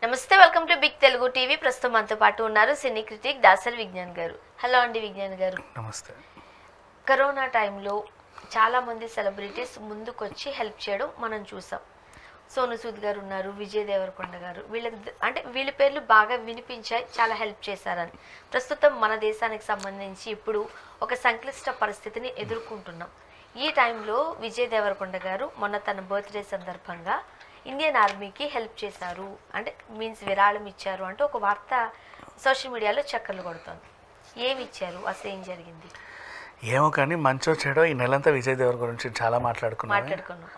నమస్తే, welcome to big Telugu TV. ప్రస్తుతం మనతో పాటు ఉన్నారు సినీ క్రిటిక్ దాసరి విజ్ఞాన్ గారు. హలో అండి విజ్ఞాన్ గారు. నమస్తే. కరోనా టైంలో చాలామంది సెలబ్రిటీస్ ముందుకొచ్చి హెల్ప్ చేయడం మనం చూసాం. సోను సూద్ గారు ఉన్నారు, విజయ్ దేవరకొండ గారు. వీళ్ళ పేర్లు బాగా వినిపించాయి, చాలా హెల్ప్ చేశారని. ప్రస్తుతం మన దేశానికి సంబంధించి ఇప్పుడు ఒక సంక్లిష్ట పరిస్థితిని ఎదుర్కొంటున్నాం. ఈ టైంలో విజయ్ దేవరకొండ గారు మొన్న తన బర్త్డే సందర్భంగా ఇండియన్ ఆర్మీకి హెల్ప్ చేశారు, అంటే మీన్స్ విరాళం ఇచ్చారు అంటూ ఒక వార్త సోషల్ మీడియాలో చక్కర్లు కొడుతోంది. ఏమి ఇచ్చారు, అసలు ఏం జరిగింది? ఏమో కానీ మంచో చెడో ఈ నెలంతా విజయ్ దేవర్ గురించి చాలా మాట్లాడుకున్నాం.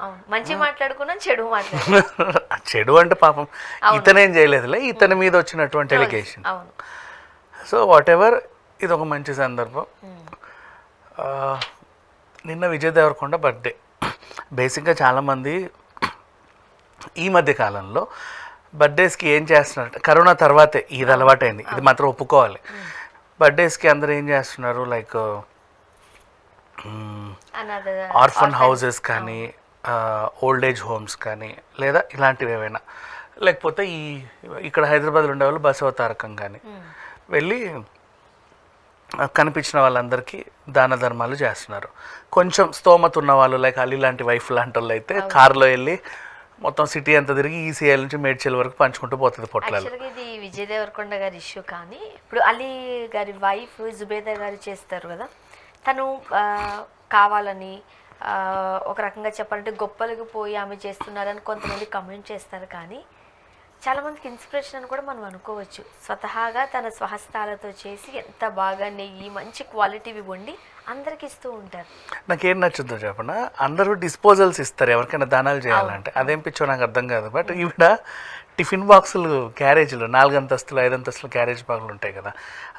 అవును, మంచి మాట్లాడుకున్నాం, చెడు మాట్లాడుకున్నాం. చెడు అంటే పాపం ఇతనేం చేయలేదులే, ఇతని మీద వచ్చినటువంటి ఎలిగేషన్. అవును. సో వాట్ ఎవర్, ఇది ఒక మంచి సందర్భం. నిన్న విజయ్ దేవరకొండ బర్త్డే. బేసిక్గా చాలామంది ఈ మధ్య కాలంలో బర్త్డేస్కి ఏం చేస్తున్నారు, కరోనా తర్వాతే ఇది అలవాటైంది, ఇది మాత్రం ఒప్పుకోవాలి. బర్త్డేస్కి అందరూ ఏం చేస్తున్నారు, లైక్ ఆర్ఫన్ హౌసెస్ కానీ ఓల్డ్ ఏజ్ హోమ్స్ కానీ లేదా ఇలాంటివి ఏవైనా, లేకపోతే ఇక్కడ హైదరాబాద్లో ఉండేవాళ్ళు బసవతారకం కానీ వెళ్ళి కనిపించిన వాళ్ళందరికీ దాన ధర్మాలు చేస్తున్నారు. కొంచెం స్తోమత ఉన్న వాళ్ళు లైక్ అలీ లాంటి వైఫ్ లాంటి వాళ్ళు అయితే కారులో వెళ్ళి మొత్తం సిటీ అంతా తిరిగి ఈసీఐ నుంచి మేడ్చల్ వరకు పంచుకుంటూ పోతుంది పొట్లాలు. ఇది విజయ్ దేవరకొండ గారి ఇష్యూ. కానీ ఇప్పుడు అలీ గారి వైఫ్ జుబేదా గారు చేస్తారు కదా, తను కావాలని ఒక రకంగా చెప్పాలంటే గొప్పలకు పోయి ఆమె చేస్తున్నారని కొంతమంది కమెంట్ చేస్తారు. కానీ చాలామందికి ఇన్స్పిరేషన్ అని కూడా మనం అనుకోవచ్చు. స్వతహాగా తన స్వహస్తాలతో చేసి ఎంత బాగా నెయ్యి మంచి క్వాలిటీవి వండి అందరికి ఇస్తూ ఉంటారు. నాకేం నచ్చుద్దో చెప్పనా, అందరూ డిస్పోజల్స్ ఇస్తారు ఎవరికైనా దానాలు చేయాలంటే. అదేం పిచ్చో నాకు అర్థం కాదు. బట్ ఈవిడ టిఫిన్ బాక్సులు, క్యారేజీలు, 4 అంతస్తులు 5 అంతస్తులు క్యారేజ్ బాక్సులు ఉంటాయి కదా,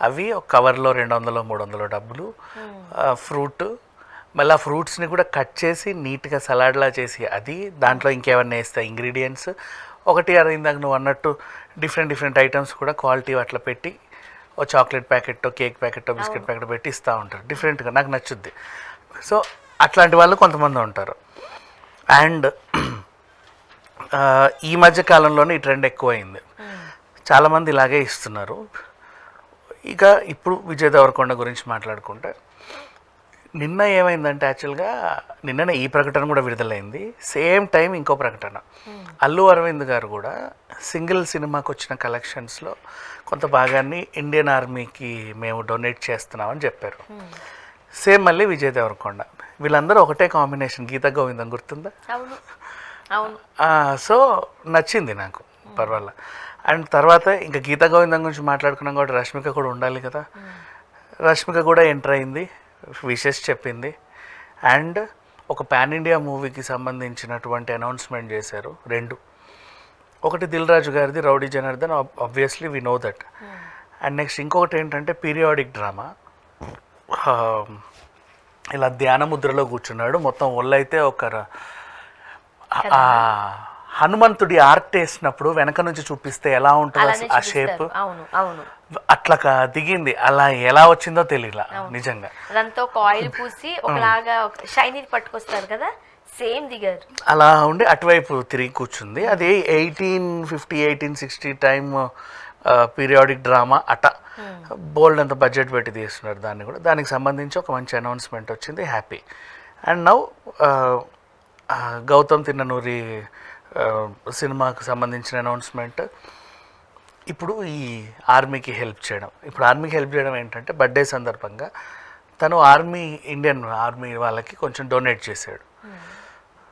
అవి ఒక కవర్లో 200 300 డబ్బులు, ఫ్రూట్, మళ్ళీ ఆ ఫ్రూట్స్ని కూడా కట్ చేసి నీట్గా సలాడ్లా చేసి అది దాంట్లో ఇంకేమన్నా వేస్తాయి ఇంగ్రీడియంట్స్ ఒకటి ఇందాక నువ్వు అన్నట్టు డిఫరెంట్ ఐటమ్స్ కూడా క్వాలిటీ అట్లా పెట్టి ఓ చాక్లెట్ ప్యాకెట్టో కేక్ ప్యాకెట్టో బిస్కెట్ ప్యాకెట్ పెట్టి ఇస్తూ ఉంటారు డిఫరెంట్గా. నాకు నచ్చుద్ది. సో అట్లాంటి వాళ్ళు కొంతమంది ఉంటారు. అండ్ ఈ మధ్య కాలంలోనే ఈ ట్రెండ్ ఎక్కువైంది, చాలామంది ఇలాగే ఇస్తున్నారు. ఇక ఇప్పుడు విజయ్ దేవరకొండ గురించి మాట్లాడుకుంటే, నిన్న ఏమైందంటే యాక్చువల్గా నిన్ననే ఈ ప్రకటన కూడా విడుదలైంది. సేమ్ టైం ఇంకో ప్రకటన, అల్లు అరవింద్ గారు కూడా సింగిల్ సినిమాకి వచ్చిన కలెక్షన్స్లో కొంత భాగాన్ని ఇండియన్ ఆర్మీకి మేము డొనేట్ చేస్తున్నామని చెప్పారు. సేమ్ మళ్ళీ విజయ్ దేవరకొండ. వీళ్ళందరూ ఒకటే కాంబినేషన్, గీతా గోవిందం గుర్తుందా? సో నచ్చింది నాకు, పర్వాలే. అండ్ తర్వాత ఇంకా గీతా గోవిందం గురించి మాట్లాడుకున్నాం కాబట్టి రష్మిక కూడా ఉండాలి కదా. రష్మిక కూడా ఎంటర్ అయింది, విషెస్ చెప్పింది. అండ్ ఒక పాన్ ఇండియా మూవీకి సంబంధించినటువంటి అనౌన్స్మెంట్ చేశారు 2. ఒకటి దిల్ రాజు గారిది Rowdy Janardhan, obviously we know that. And next ఇంకొకటి ఏంటంటే పీరియాడిక్ డ్రామా. ఇలా ధ్యాన ముద్రలో కూర్చున్నాడు, మొత్తం ఒళ్ళైతే ఒక హనుమంతుడి ఆర్ట్ వేసినప్పుడు వెనక నుంచి చూపిస్తే ఎలా ఉంటుందో ఆ షేప్, అట్లా దిగింది. అలా ఎలా వచ్చిందో తెలియలా నిజంగా. దాంతో ఆయిల్ పూసి ఒకలాగా షైనీ పట్టుకొస్తారు కదా, సేమ్ దిగారు. అలా ఉండి అటువైపు తిరిగి కూర్చుంది. అది 1850 1860 టైమ్ పీరియాడిక్ డ్రామా అట. బోల్డ్ అంత బడ్జెట్ పెట్టి తీస్తున్నారు దాన్ని కూడా. దానికి సంబంధించి ఒక మంచి అనౌన్స్మెంట్ వచ్చింది, happy. And now Gautam Tinnanuri సినిమాకు సంబంధించిన అనౌన్స్మెంట్. ఇప్పుడు ఈ ఆర్మీకి హెల్ప్ చేయడం. ఇప్పుడు ఆర్మీకి హెల్ప్ చేయడం ఏంటంటే బర్త్డే సందర్భంగా తను ఇండియన్ ఆర్మీ వాళ్ళకి కొంచెం డొనేట్ చేశాడు.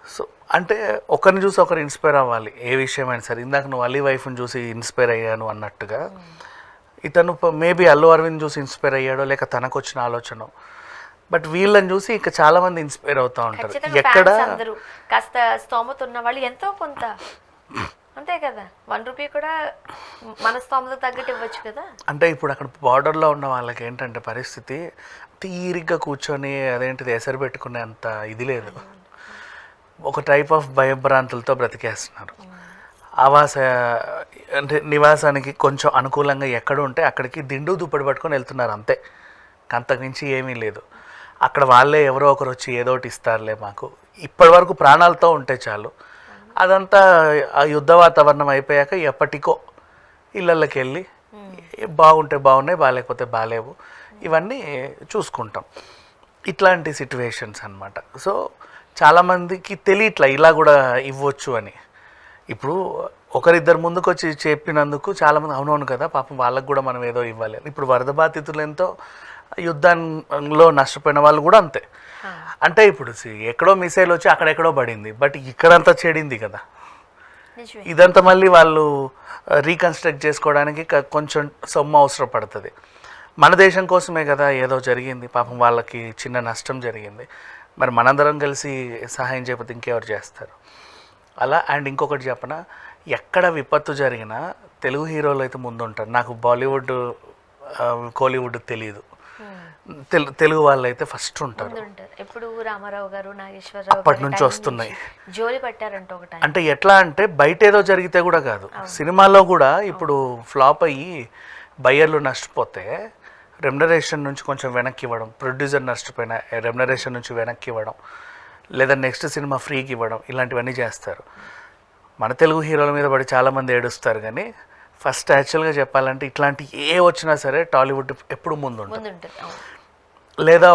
సో అంటే ఒకరిని చూసి ఒకరు ఇన్స్పైర్ అవ్వాలి, ఏ విషయమైనా సరే. ఇందాక నువ్వు అలీ వైఫ్ని చూసి ఇన్స్పైర్ అయ్యాను అన్నట్టుగా ఇతను మేబీ అల్లు అరవింద్ చూసి ఇన్స్పైర్ అయ్యాడో లేక తనకు వచ్చిన ఆలోచన. బట్ వీళ్ళని చూసి ఇంకా చాలా మంది ఇన్స్పైర్ అవుతూ ఉంటారు. ఎక్కడ కాస్త స్తోమత ఉన్న వాళ్ళు ఎంతో కొంత, అంతే కదా, 1 రూపీ కూడా మన స్తోమత తగ్గట్టు ఇవ్వచ్చు కదా. అంటే ఇప్పుడు అక్కడ బార్డర్లో ఉన్న వాళ్ళకి ఏంటంటే పరిస్థితి తీరిగ్గా కూర్చొని అదేంటిది ఎసరు పెట్టుకునే అంత ఇది లేదు. ఒక టైప్ ఆఫ్ భయభ్రాంతులతో బ్రతికేస్తున్నారు. అంటే నివాసానికి కొంచెం అనుకూలంగా ఎక్కడ ఉంటే అక్కడికి దిండు దుప్పటి పట్టుకొని వెళ్తున్నారు అంతే, అంతకుమించి ఏమీ లేదు. అక్కడ వాళ్ళే ఎవరో ఒకరు వచ్చి ఏదో ఒకటి ఇస్తారులే మాకు, ఇప్పటి వరకు ప్రాణాలతో ఉంటే చాలు. అదంతా ఆ యుద్ధ వాతావరణం అయిపోయాక ఎప్పటికో ఇళ్ళకి వెళ్ళి బాగుంటే బాగున్నాయి, బాగాలేకపోతే బాగాలేవు, ఇవన్నీ చూసుకుంటాం. ఇట్లాంటి సిట్యువేషన్స్ అన్నమాట. సో చాలామందికి తెలియట్లా ఇలా కూడా ఇవ్వచ్చు అని. ఇప్పుడు ఒకరిద్దరు ముందుకు వచ్చి చెప్పినందుకు చాలామంది అవునవును కదా పాపం వాళ్ళకు కూడా మనం ఏదో ఇవ్వాలి. ఇప్పుడు వరద బాధితులు ఎంతో, యుద్ధంలో నష్టపోయిన వాళ్ళు కూడా అంతే. అంటే ఇప్పుడు ఎక్కడో మిసైల్ వచ్చి అక్కడెక్కడో పడింది, బట్ ఇక్కడంతా చెడింది కదా. ఇదంతా మళ్ళీ వాళ్ళు రీకన్స్ట్రక్ట్ చేసుకోవడానికి కొంచెం సొమ్ము అవసరం పడుతుంది. మన దేశం కోసమే కదా ఏదో జరిగింది, పాపం వాళ్ళకి చిన్న నష్టం జరిగింది, మరి మనందరం కలిసి సహాయం చేయకపోతే ఇంకెవరు చేస్తారు అలా. అండ్ ఇంకొకటి చెప్పనా, ఎక్కడ విపత్తు జరిగినా తెలుగు హీరోలు అయితే ముందుంటారు. నాకు బాలీవుడ్ కోలీవుడ్ తెలియదు, తెలుగు వాళ్ళు అయితే ఫస్ట్ ఉంటారు. ఎప్పుడు రామారావు గారు, నాగేశ్వరరావు అప్పటి నుంచి వస్తున్నాయి. జోలి పట్టారంట ఒకటి. అంటే ఎట్లా అంటే బయట ఏదో జరిగితే కూడా కాదు, సినిమాలో కూడా ఇప్పుడు ఫ్లాప్ అయ్యి బయ్యర్లు నష్టపోతే రెమ్యునరేషన్ నుంచి కొంచెం వెనక్కి ఇవ్వడం, ప్రొడ్యూసర్ నష్టపోయిన రెమ్యునరేషన్ నుంచి వెనక్కి ఇవ్వడం, లేదా నెక్స్ట్ సినిమా ఫ్రీకి ఇవ్వడం, ఇలాంటివన్నీ చేస్తారు. మన తెలుగు హీరోల మీద పడి చాలామంది ఏడుస్తారు, కానీ ఫస్ట్ యాక్చువల్గా చెప్పాలంటే ఇట్లాంటి ఏ వచ్చినా సరే టాలీవుడ్ ఎప్పుడు ముందు ఉంటుంది. లేదా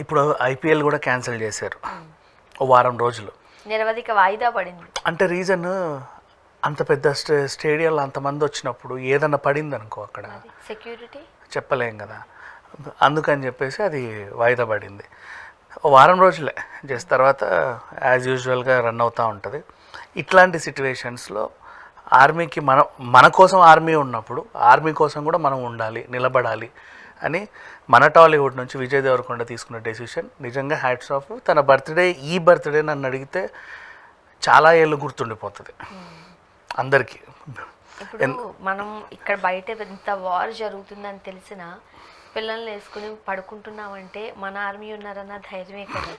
ఇప్పుడు ఐపీఎల్ కూడా క్యాన్సిల్ చేశారు ఓ వారం రోజులు, నిరవధిక వాయిదా పడింది. అంటే రీజన్ అంత పెద్ద స్టేడియంలో అంతమంది వచ్చినప్పుడు ఏదన్నా పడింది అనుకో అక్కడ సెక్యూరిటీ చెప్పలేం కదా, అందుకని చెప్పేసి అది వాయిదా పడింది. ఓ వారం రోజులే చేసిన తర్వాత యాజ్ యూజువల్గా రన్ అవుతూ ఉంటుంది. ఇట్లాంటి సిట్యువేషన్స్లో ఆర్మీకి మన కోసం ఆర్మీ ఉన్నప్పుడు ఆర్మీ కోసం కూడా మనం ఉండాలి, నిలబడాలి అని మన టాలీవుడ్ నుంచి విజయ్ దేవరకొండ తీసుకున్న డెసిషన్ నిజంగా హ్యాట్స్ ఆఫ్. తన ఈ బర్త్డే నన్ను అడిగితే చాలా ఏళ్ళు గుర్తుండిపోతుంది అందరికీ. ఇప్పుడు మనం ఇక్కడ బయట ఎంత వార్ జరుగుతుందని తెలిసిన పిల్లల్ని వేసుకుని పడుకుంటున్నామంటే మన ఆర్మీ ఉన్నారన్న ధైర్యమే కదా.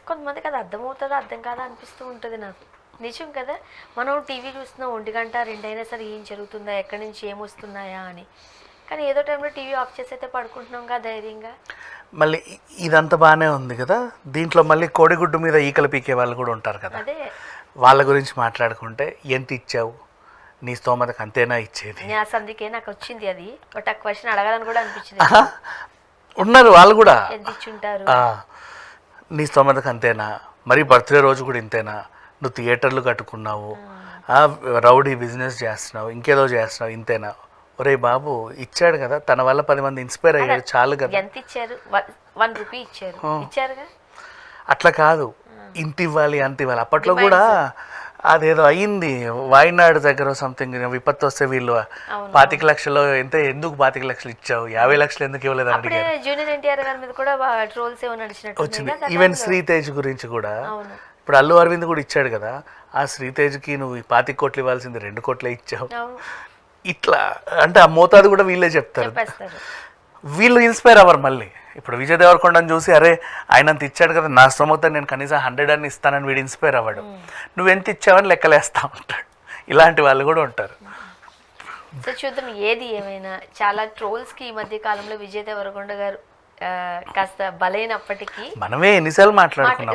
కొంతమందికి అది అర్థమవుతుందో అర్థం కాదా అనిపిస్తూ ఉంటుంది నాకు. నిజం కదా, మనం టీవీ చూస్తున్నాం 1 గంట 2 అయినా సరే ఏం జరుగుతుందా, ఎక్కడి నుంచి ఏమొస్తున్నాయా అని. కానీ ఏదో టైంలో టీవీ ఆఫ్ చేసి అయితే పడుకుంటున్నాం కదా ధైర్యంగా. మళ్ళీ ఇదంతా బాగానే ఉంది కదా, దీంట్లో మళ్ళీ కోడిగుడ్డు మీద ఈకలు పీకే వాళ్ళు కూడా ఉంటారు కదా. అదే వాళ్ళ గురించి మాట్లాడుకుంటే ఎంత ఇచ్చావు, నీ స్తోమతకు అంతేనా ఇచ్చేది. అందుకే నాకు వచ్చింది అది, బట్ ఆ క్వశ్చన్ అడగాలని కూడా అనిపించింది. ఉన్నారు వాళ్ళు కూడా, ఎంత ఇచ్చుంటారు, నీ స్తోమతకు అంతేనా, మరి బర్త్డే రోజు కూడా ఇంతేనా, నువ్వు థియేటర్లు కట్టుకున్నావు, రౌడీ బిజినెస్ చేస్తున్నావు, ఇంకేదో చేస్తున్నావు, ఇంతేనా. ఒరే బాబు ఇచ్చాడు కదా, తన వల్ల 10 మంది ఇన్స్పైర్ అయ్యాడు చాలు కదా. ఎంత ఇచ్చారు, 1 రూపీ ఇచ్చారు, ఇచ్చారుగా. అట్లా కాదు, ఇంత ఇవ్వాలి అంత ఇవ్వాలి. అప్పట్లో కూడా అదేదో అయ్యింది వాయినాడు దగ్గర సంథింగ్ విపత్తు వస్తే వీళ్ళు 25 లక్షలు ఎందుకు 25 లక్షలు ఇచ్చావు, 50 లక్షలు ఎందుకు ఇవ్వలేదు అని అడిగారు. జూనియర్ ఎన్టీఆర్ గారి మీద కూడా ట్రోల్స్ ఏమో నడిచినట్టు వచ్చింది. ఈవెన్ శ్రీతేజ్ గురించి కూడా ఇప్పుడు అల్లు అరవింద్ కూడా ఇచ్చాడు కదా, ఆ శ్రీతేజ్కి నువ్వు 25 కోట్లు ఇవ్వాల్సింది 2 కోట్లే ఇచ్చావు. ఇట్లా అంటే ఆ మోతాదు కూడా వీళ్ళే చెప్తారు, వీళ్ళు ఇన్స్పైర్ అవ్వరు. మళ్ళీ ఇప్పుడు విజయ్ దేవరకొండని చూసి అరే ఆయనంత ఇచ్చాడు కదా, నా స్తోమత నేను కనీసం 100 అని ఇస్తానని వీడు ఇన్స్పైర్ అవ్వడు, నువ్వెంత ఇచ్చావని లెక్కలేస్తూ ఉంటాడు. ఇలాంటి వాళ్ళు కూడా ఉంటారు. సో చూద్దాం ఏది ఏమైనా. చాలా ట్రోల్స్కి ఈ మధ్య కాలంలో విజయ్ దేవరకొండ గారు కాస్త బలైనప్పటికీ మనమే ఎన్నిసార్లు మాట్లాడుకున్నాం.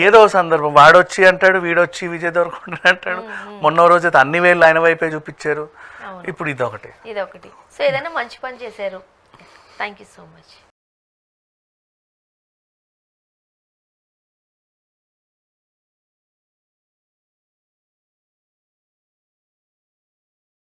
ఏదో సందర్భం వాడొచ్చి అంటాడు, వీడొచ్చి విజయ్ దేవరకొండ అంటాడు. మొన్న రోజు అయితే అన్ని వేళ్ళు ఆయన వైపే చూపించారు, ఇప్పుడు ఇదొకటి. సో ఏదైనా మంచి పని చేశారు. Thank you so much.